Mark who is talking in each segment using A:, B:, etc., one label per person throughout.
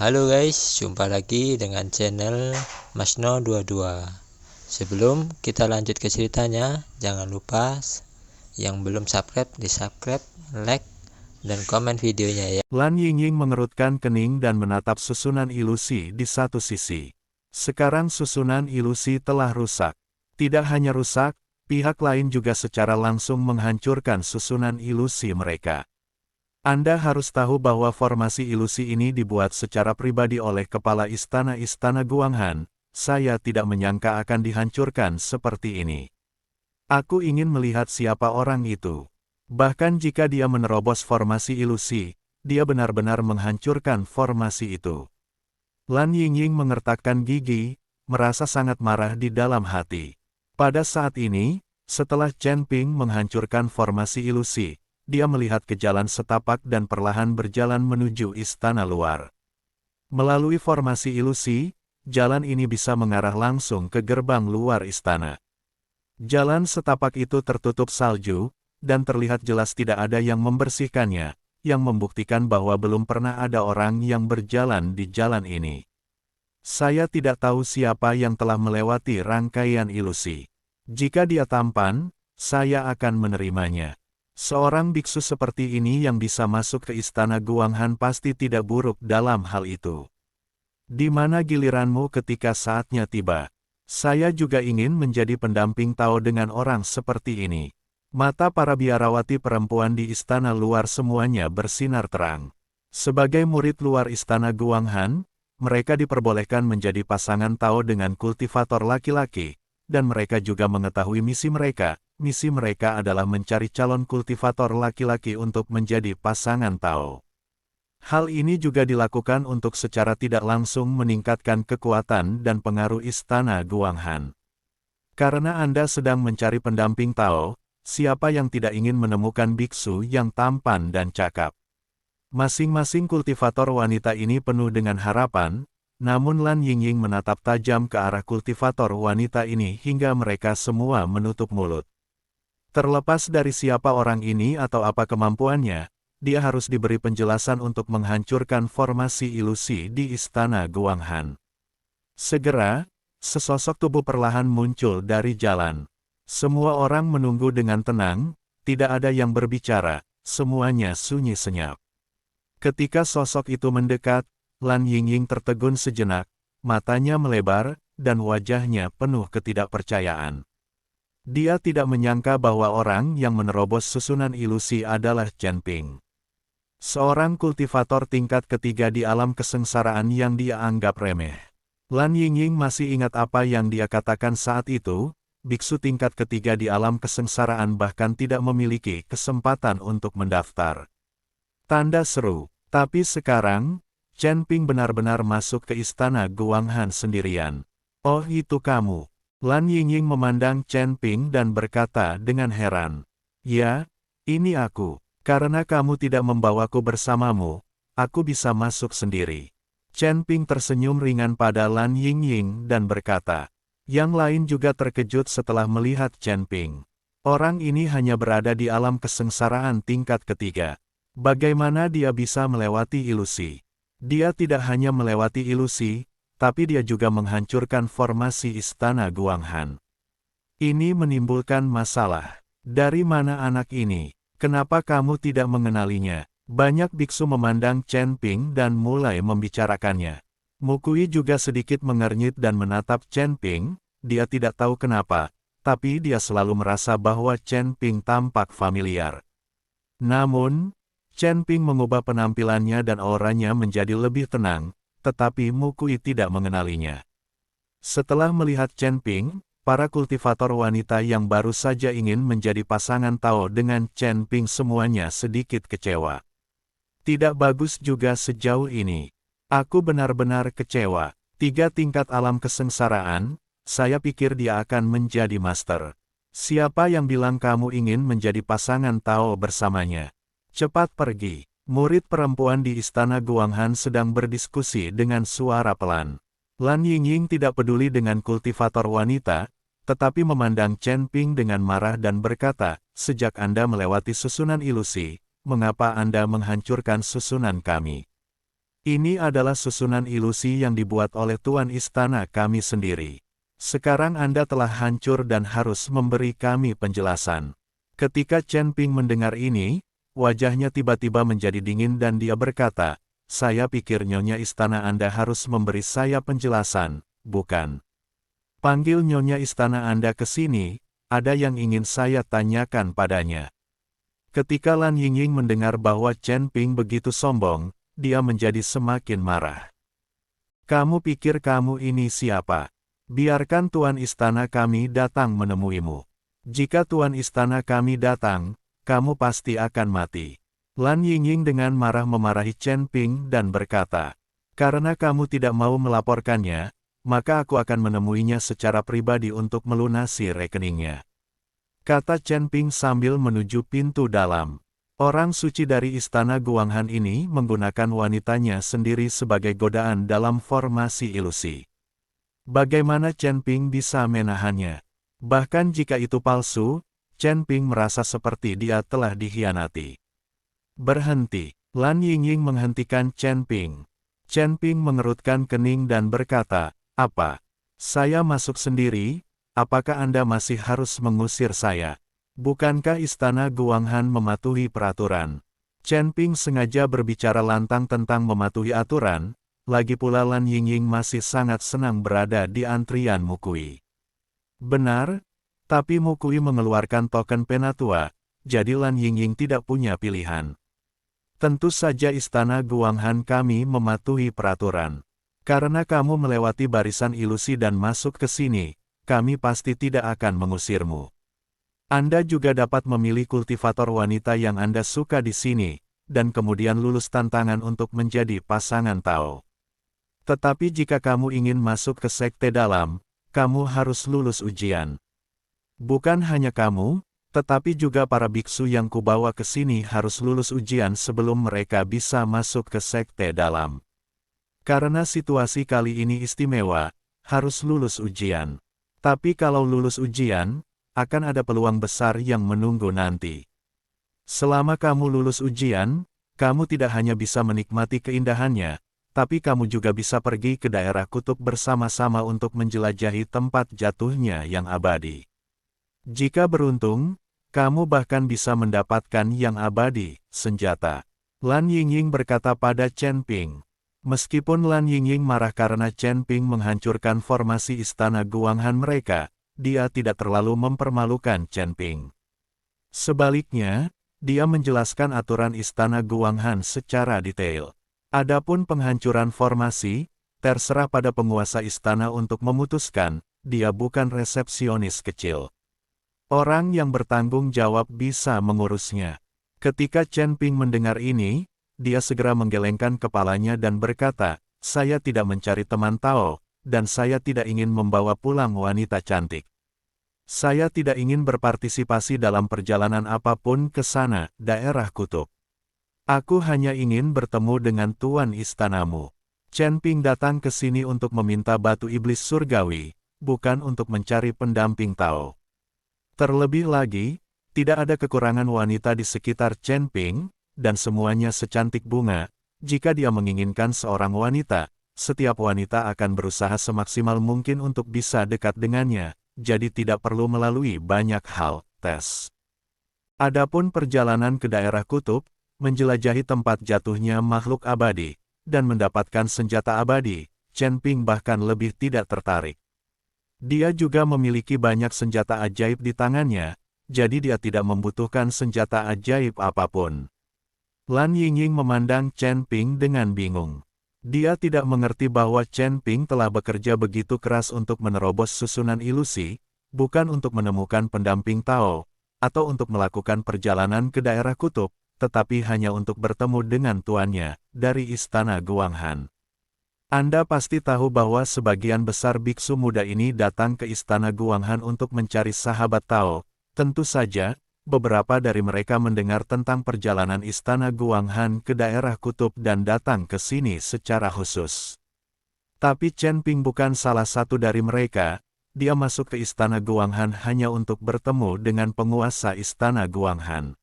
A: Halo guys, jumpa lagi dengan channel Masno22. Sebelum kita lanjut ke ceritanya, jangan lupa yang belum subscribe di subscribe, like, dan komen videonya ya.
B: Lan Yingying mengerutkan kening dan menatap susunan ilusi di satu sisi. Sekarang susunan ilusi telah rusak. Tidak hanya rusak, pihak lain juga secara langsung menghancurkan susunan ilusi mereka. Anda harus tahu bahwa formasi ilusi ini dibuat secara pribadi oleh kepala istana Guanghan. Saya tidak menyangka akan dihancurkan seperti ini. Aku ingin melihat siapa orang itu. Bahkan jika dia menerobos formasi ilusi, dia benar-benar menghancurkan formasi itu. Lan Yingying mengertakkan gigi, merasa sangat marah di dalam hati. Pada saat ini, setelah Chen Ping menghancurkan formasi ilusi, dia melihat ke jalan setapak dan perlahan berjalan menuju istana luar. Melalui formasi ilusi, jalan ini bisa mengarah langsung ke gerbang luar istana. Jalan setapak itu tertutup salju, dan terlihat jelas tidak ada yang membersihkannya, yang membuktikan bahwa belum pernah ada orang yang berjalan di jalan ini. Saya tidak tahu siapa yang telah melewati rangkaian ilusi. Jika dia tampan, saya akan menerimanya. Seorang biksu seperti ini yang bisa masuk ke istana Guanghan pasti tidak buruk dalam hal itu. Di mana giliranmu ketika saatnya tiba? Saya juga ingin menjadi pendamping Tao dengan orang seperti ini. Mata para biarawati perempuan di istana luar semuanya bersinar terang. Sebagai murid luar istana Guanghan, mereka diperbolehkan menjadi pasangan Tao dengan kultivator laki-laki, dan mereka juga mengetahui misi mereka. Misi mereka adalah mencari calon kultivator laki-laki untuk menjadi pasangan Tao. Hal ini juga dilakukan untuk secara tidak langsung meningkatkan kekuatan dan pengaruh istana Guanghan. Karena Anda sedang mencari pendamping Tao, siapa yang tidak ingin menemukan biksu yang tampan dan cakap? Masing-masing kultivator wanita ini penuh dengan harapan, namun Lan Yingying menatap tajam ke arah kultivator wanita ini hingga mereka semua menutup mulut. Terlepas dari siapa orang ini atau apa kemampuannya, dia harus diberi penjelasan untuk menghancurkan formasi ilusi di istana Guanghan. Segera, sesosok tubuh perlahan muncul dari jalan. Semua orang menunggu dengan tenang, tidak ada yang berbicara, semuanya sunyi senyap. Ketika sosok itu mendekat, Lan Yingying tertegun sejenak, matanya melebar, dan wajahnya penuh ketidakpercayaan. Dia tidak menyangka bahwa orang yang menerobos susunan ilusi adalah Chen Ping. Seorang kultivator tingkat ketiga di alam kesengsaraan yang dia anggap remeh. Lan Yingying masih ingat apa yang dia katakan saat itu, biksu tingkat ketiga di alam kesengsaraan bahkan tidak memiliki kesempatan untuk mendaftar. Tanda seru, tapi sekarang, Chen Ping benar-benar masuk ke istana Guanghan sendirian. Oh itu kamu. Lan Yingying memandang Chen Ping dan berkata dengan heran. Ya, ini aku. Karena kamu tidak membawaku bersamamu, aku bisa masuk sendiri. Chen Ping tersenyum ringan pada Lan Yingying dan berkata. Yang lain juga terkejut setelah melihat Chen Ping. Orang ini hanya berada di alam kesengsaraan tingkat ketiga. Bagaimana dia bisa melewati ilusi? Dia tidak hanya melewati ilusi, tapi dia juga menghancurkan formasi istana Guanghan. Ini menimbulkan masalah. Dari mana anak ini? Kenapa kamu tidak mengenalinya? Banyak biksu memandang Chen Ping dan mulai membicarakannya. Mukui juga sedikit mengernyit dan menatap Chen Ping, dia tidak tahu kenapa, tapi dia selalu merasa bahwa Chen Ping tampak familiar. Namun, Chen Ping mengubah penampilannya dan auranya menjadi lebih tenang, tetapi Mukui tidak mengenalinya. Setelah melihat Chen Ping, para kultivator wanita yang baru saja ingin menjadi pasangan Tao dengan Chen Ping semuanya sedikit kecewa. Tidak bagus juga sejauh ini. Aku benar-benar kecewa. 3 tingkat alam kesengsaraan, saya pikir dia akan menjadi master. Siapa yang bilang kamu ingin menjadi pasangan Tao bersamanya? Cepat pergi. Murid perempuan di istana Guanghan sedang berdiskusi dengan suara pelan. Lan Yingying tidak peduli dengan kultivator wanita, tetapi memandang Chen Ping dengan marah dan berkata, sejak Anda melewati susunan ilusi, mengapa Anda menghancurkan susunan kami? Ini adalah susunan ilusi yang dibuat oleh Tuan Istana kami sendiri. Sekarang Anda telah hancur dan harus memberi kami penjelasan. Ketika Chen Ping mendengar ini, wajahnya tiba-tiba menjadi dingin dan dia berkata, saya pikir Nyonya Istana Anda harus memberi saya penjelasan, bukan? Panggil Nyonya Istana Anda ke sini, ada yang ingin saya tanyakan padanya. Ketika Lan Yingying mendengar bahwa Chen Ping begitu sombong, dia menjadi semakin marah. Kamu pikir kamu ini siapa? Biarkan Tuan Istana kami datang menemuimu. Jika Tuan Istana kami datang, kamu pasti akan mati. Lan Yingying dengan marah memarahi Chen Ping dan berkata, karena kamu tidak mau melaporkannya, maka aku akan menemuinya secara pribadi untuk melunasi rekeningnya. Kata Chen Ping sambil menuju pintu dalam. Orang suci dari Istana Guanghan ini menggunakan wanitanya sendiri sebagai godaan dalam formasi ilusi. Bagaimana Chen Ping bisa menahannya? Bahkan jika itu palsu, Chen Ping merasa seperti dia telah dikhianati. Berhenti. Lan Yingying menghentikan Chen Ping. Chen Ping mengerutkan kening dan berkata, apa? Saya masuk sendiri? Apakah Anda masih harus mengusir saya? Bukankah Istana Guanghan mematuhi peraturan? Chen Ping sengaja berbicara lantang tentang mematuhi aturan, lagi pula Lan Yingying masih sangat senang berada di antrian Mukui. Benar, tapi Mukui mengeluarkan token penatua, jadi Lan Yingying tidak punya pilihan. Tentu saja Istana Guanghan kami mematuhi peraturan. Karena kamu melewati barisan ilusi dan masuk ke sini, kami pasti tidak akan mengusirmu. Anda juga dapat memilih kultivator wanita yang Anda suka di sini, dan kemudian lulus tantangan untuk menjadi pasangan Tao. Tetapi jika kamu ingin masuk ke sekte dalam, kamu harus lulus ujian. Bukan hanya kamu, tetapi juga para biksu yang kubawa ke sini harus lulus ujian sebelum mereka bisa masuk ke sekte dalam. Karena situasi kali ini istimewa, harus lulus ujian. Tapi kalau lulus ujian, akan ada peluang besar yang menunggu nanti. Selama kamu lulus ujian, kamu tidak hanya bisa menikmati keindahannya, tapi kamu juga bisa pergi ke daerah kutub bersama-sama untuk menjelajahi tempat jatuhnya yang abadi. Jika beruntung, kamu bahkan bisa mendapatkan yang abadi, senjata. Lan Yingying berkata pada Chen Ping. Meskipun Lan Yingying marah karena Chen Ping menghancurkan formasi Istana Guanghan mereka, dia tidak terlalu mempermalukan Chen Ping. Sebaliknya, dia menjelaskan aturan Istana Guanghan secara detail. Adapun penghancuran formasi, terserah pada penguasa istana untuk memutuskan, dia bukan resepsionis kecil. Orang yang bertanggung jawab bisa mengurusnya. Ketika Chen Ping mendengar ini, dia segera menggelengkan kepalanya dan berkata, saya tidak mencari teman Tao, dan saya tidak ingin membawa pulang wanita cantik. Saya tidak ingin berpartisipasi dalam perjalanan apapun ke sana, daerah kutub. Aku hanya ingin bertemu dengan tuan istanamu. Chen Ping datang ke sini untuk meminta batu iblis surgawi, bukan untuk mencari pendamping Tao. Terlebih lagi, tidak ada kekurangan wanita di sekitar Chen Ping, dan semuanya secantik bunga. Jika dia menginginkan seorang wanita, setiap wanita akan berusaha semaksimal mungkin untuk bisa dekat dengannya. Jadi tidak perlu melalui banyak hal, tes. Adapun perjalanan ke daerah kutub, menjelajahi tempat jatuhnya makhluk abadi, dan mendapatkan senjata abadi, Chen Ping bahkan lebih tidak tertarik. Dia juga memiliki banyak senjata ajaib di tangannya, jadi dia tidak membutuhkan senjata ajaib apapun. Lan Yingying memandang Chen Ping dengan bingung. Dia tidak mengerti bahwa Chen Ping telah bekerja begitu keras untuk menerobos susunan ilusi, bukan untuk menemukan pendamping Tao, atau untuk melakukan perjalanan ke daerah kutub, tetapi hanya untuk bertemu dengan tuannya, dari Istana Guanghan. Anda pasti tahu bahwa sebagian besar biksu muda ini datang ke Istana Guanghan untuk mencari sahabat Tao. Tentu saja, beberapa dari mereka mendengar tentang perjalanan Istana Guanghan ke daerah kutub dan datang ke sini secara khusus. Tapi Chen Ping bukan salah satu dari mereka, dia masuk ke Istana Guanghan hanya untuk bertemu dengan penguasa Istana Guanghan.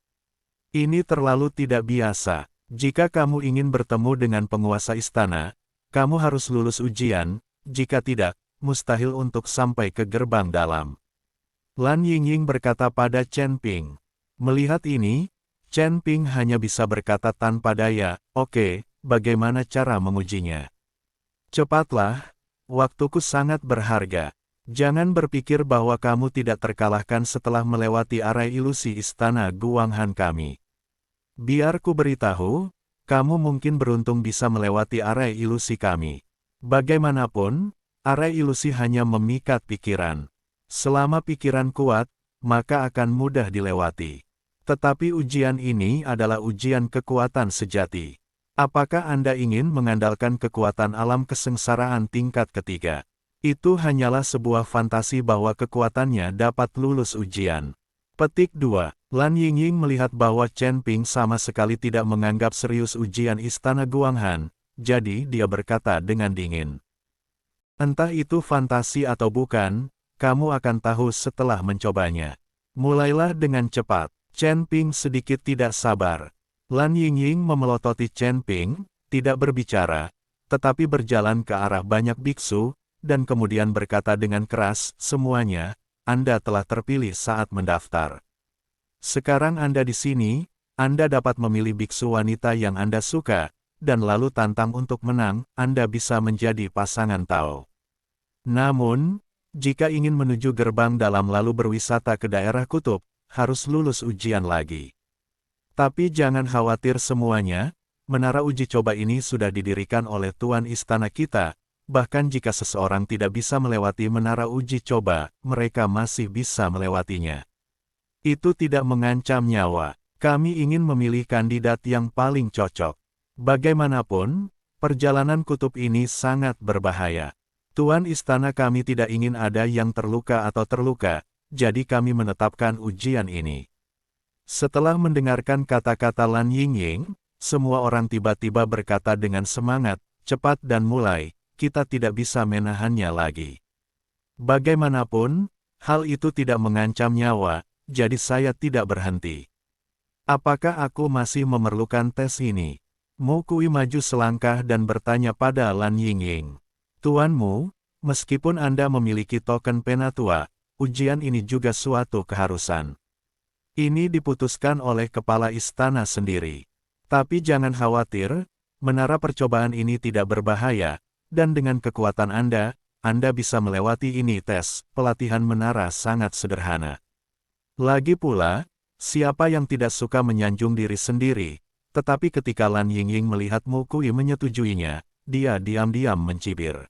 B: Ini terlalu tidak biasa. Jika kamu ingin bertemu dengan penguasa istana, kamu harus lulus ujian, jika tidak, mustahil untuk sampai ke gerbang dalam. Lan Yingying berkata pada Chen Ping. Melihat ini, Chen Ping hanya bisa berkata tanpa daya, "Oke, bagaimana cara mengujinya? Cepatlah, waktuku sangat berharga. Jangan berpikir bahwa kamu tidak terkalahkan setelah melewati area ilusi istana Guanghan kami. Biar ku beritahu, kamu mungkin beruntung bisa melewati area ilusi kami. Bagaimanapun, area ilusi hanya memikat pikiran. Selama pikiran kuat, maka akan mudah dilewati. Tetapi ujian ini adalah ujian kekuatan sejati. Apakah Anda ingin mengandalkan kekuatan alam kesengsaraan tingkat ketiga? Itu hanyalah sebuah fantasi bahwa kekuatannya dapat lulus ujian. Petik 2. Lan Yingying melihat bahwa Chen Ping sama sekali tidak menganggap serius ujian istana Guanghan, jadi dia berkata dengan dingin. Entah itu fantasi atau bukan, kamu akan tahu setelah mencobanya. Mulailah dengan cepat. Chen Ping sedikit tidak sabar. Lan Yingying memelototi Chen Ping, tidak berbicara, tetapi berjalan ke arah banyak biksu, dan kemudian berkata dengan keras, "Semuanya, Anda telah terpilih saat mendaftar. Sekarang Anda di sini, Anda dapat memilih biksu wanita yang Anda suka, dan lalu tantang untuk menang, Anda bisa menjadi pasangan Tao. Namun, jika ingin menuju gerbang dalam lalu berwisata ke daerah kutub, harus lulus ujian lagi. Tapi jangan khawatir semuanya, menara uji coba ini sudah didirikan oleh Tuan Istana kita, bahkan jika seseorang tidak bisa melewati menara uji coba, mereka masih bisa melewatinya. Itu tidak mengancam nyawa. Kami ingin memilih kandidat yang paling cocok. Bagaimanapun, perjalanan kutub ini sangat berbahaya. Tuan Istana kami tidak ingin ada yang terluka atau terluka, jadi kami menetapkan ujian ini." Setelah mendengarkan kata-kata Lan Yingying, semua orang tiba-tiba berkata dengan semangat, "Cepat dan mulai, kita tidak bisa menahannya lagi." Bagaimanapun, hal itu tidak mengancam nyawa, jadi saya tidak berhenti. "Apakah aku masih memerlukan tes ini?" Mo Kui maju selangkah dan bertanya pada Lan Yingying. "Tuanmu, meskipun Anda memiliki token penatua, ujian ini juga suatu keharusan. Ini diputuskan oleh kepala istana sendiri. Tapi jangan khawatir, menara percobaan ini tidak berbahaya, dan dengan kekuatan Anda bisa melewati ini tes." Pelatihan menara sangat sederhana. Lagi pula, siapa yang tidak suka menyanjung diri sendiri, tetapi ketika Lan Yingying melihat Mo Kui menyetujuinya, dia diam-diam mencibir.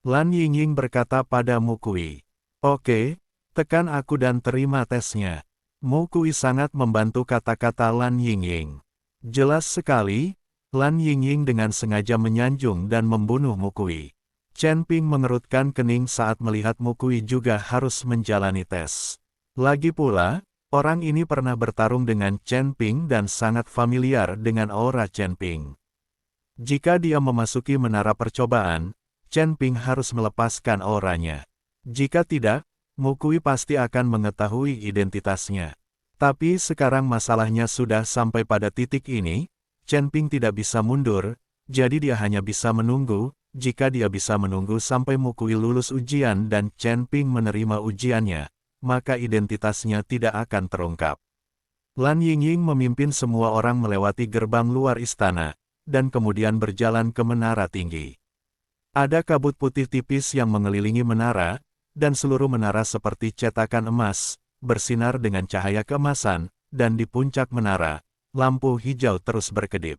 B: Lan Yingying berkata pada Mo Kui, "Oke, tekan aku dan terima tesnya." Mo Kui sangat membantu kata-kata Lan Yingying. Jelas sekali, Lan Yingying dengan sengaja menyanjung dan membunuh Mo Kui. Chen Ping mengerutkan kening saat melihat Mo Kui juga harus menjalani tes. Lagi pula, orang ini pernah bertarung dengan Chen Ping dan sangat familiar dengan aura Chen Ping. Jika dia memasuki menara percobaan, Chen Ping harus melepaskan auranya. Jika tidak, Mo Kui pasti akan mengetahui identitasnya. Tapi sekarang masalahnya sudah sampai pada titik ini, Chen Ping tidak bisa mundur, jadi dia hanya bisa menunggu. Jika dia bisa menunggu sampai Mo Kui lulus ujian dan Chen Ping menerima ujiannya, maka identitasnya tidak akan terungkap. Lan Yingying memimpin semua orang melewati gerbang luar istana, dan kemudian berjalan ke menara tinggi. Ada kabut putih tipis yang mengelilingi menara, dan seluruh menara seperti cetakan emas, bersinar dengan cahaya keemasan, dan di puncak menara, lampu hijau terus berkedip.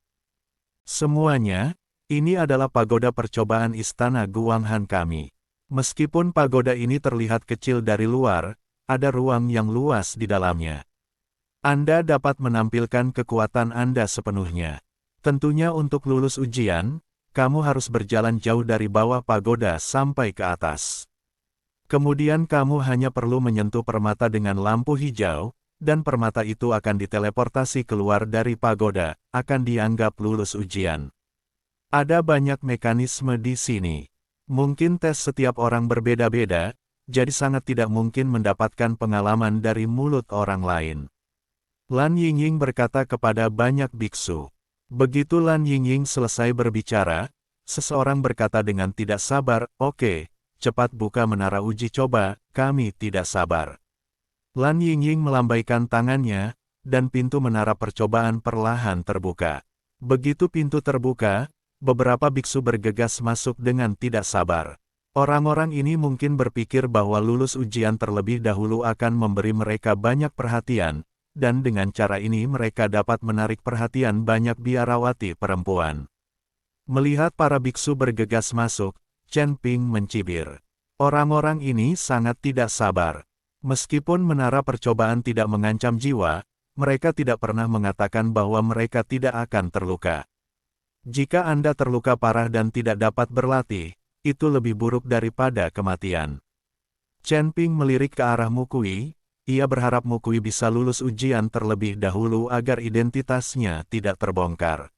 B: Semuanya, ini adalah pagoda percobaan istana Guanghan kami. Meskipun pagoda ini terlihat kecil dari luar, ada ruang yang luas di dalamnya. Anda dapat menampilkan kekuatan Anda sepenuhnya. Tentunya untuk lulus ujian, kamu harus berjalan jauh dari bawah pagoda sampai ke atas. Kemudian kamu hanya perlu menyentuh permata dengan lampu hijau, dan permata itu akan diteleportasi keluar dari pagoda, akan dianggap lulus ujian. Ada banyak mekanisme di sini. Mungkin tes setiap orang berbeda-beda, jadi sangat tidak mungkin mendapatkan pengalaman dari mulut orang lain. Lan Yingying berkata kepada banyak biksu. Begitu Lan Yingying selesai berbicara, seseorang berkata dengan tidak sabar, "Oke, cepat buka menara uji coba, kami tidak sabar." Lan Yingying melambaikan tangannya, dan pintu menara percobaan perlahan terbuka. Begitu pintu terbuka, beberapa biksu bergegas masuk dengan tidak sabar. Orang-orang ini mungkin berpikir bahwa lulus ujian terlebih dahulu akan memberi mereka banyak perhatian, dan dengan cara ini mereka dapat menarik perhatian banyak biarawati perempuan. Melihat para biksu bergegas masuk, Chen Ping mencibir. Orang-orang ini sangat tidak sabar. Meskipun menara percobaan tidak mengancam jiwa, mereka tidak pernah mengatakan bahwa mereka tidak akan terluka. Jika Anda terluka parah dan tidak dapat berlatih, itu lebih buruk daripada kematian. Chen Ping melirik ke arah Mukui. Ia berharap Mukui bisa lulus ujian terlebih dahulu agar identitasnya tidak terbongkar.